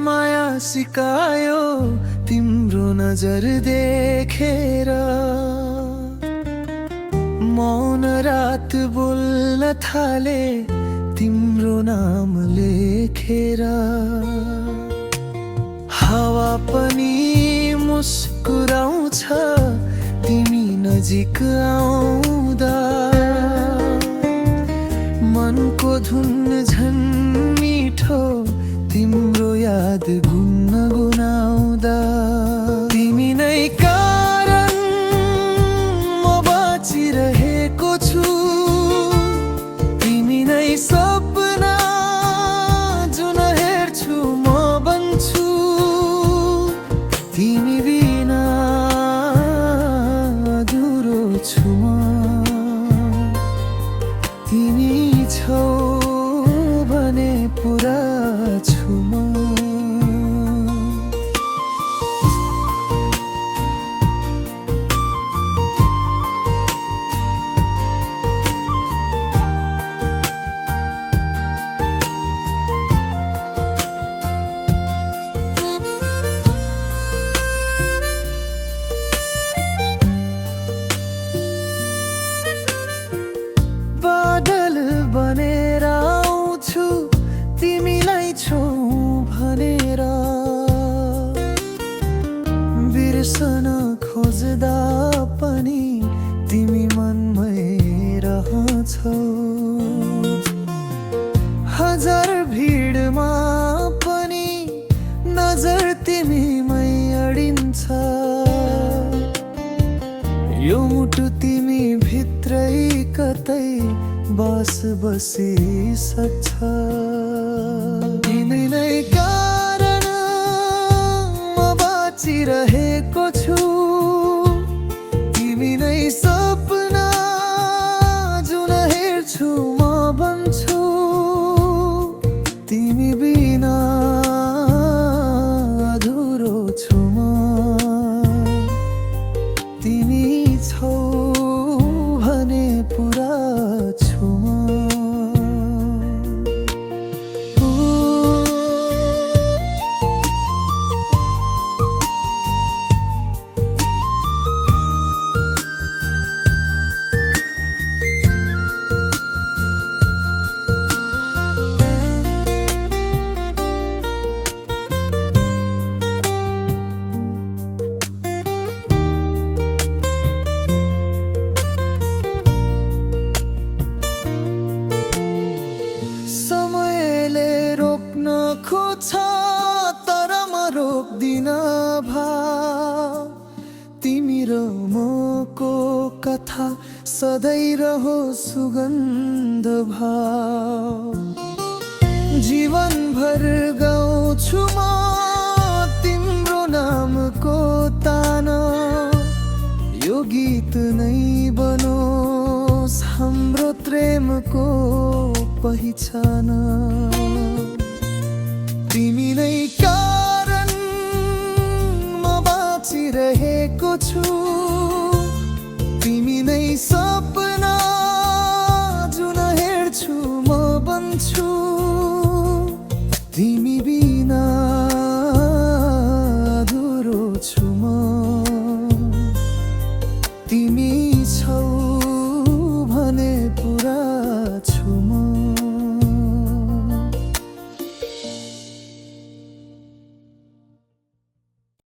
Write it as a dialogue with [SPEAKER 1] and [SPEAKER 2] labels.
[SPEAKER 1] माया सिकायो तिम्रो नजर देखेर। मौन रात बोल्न थाले तिम्रो नाम लेखेर। हावा पनि मुस्कुराउँछ तिमी नजिक आउँदा। मनको धुन झन् मिठो तिम्रो याद गुनगुनाउँदा। तिमी नै कारण म बाँचिरहेको छु। तिमी नै सपना जुन हेर्छु म बन्छु। तिमी बिना अधुरो छु म। तिमी छौ भने पुरा छु म। बादल बनेर आउँछु तिमीलाई छौ भनेर। बिर्सन खोज्दा पनि तिमी मनमै रहन्छौ। हजार भिडमा पनि नजर तिमीमै अडिन्छ। यो मुटु तिमी भित्रै कतै बास बसिसक्छ। तिमी नै कारण म बाँचिरहेको छु। तिमी नै सपना जुन हेर्छु म बन्छु। तिमी बिना अधुरो छु म। तिमी छौ भने पुरा छु म। समयले रोक्न खोज्छ तर म रोक्दिन भाव। तिमी र मको कथा सधैँ रहोस् सुगन्ध भाव। जीवनभर गाउँछु म तिम्रो नामको ताना। यो गीत नै बनोस् हाम्रो प्रेमको पहिचान। तिमी नै कारण म बाँचिरहेको छु।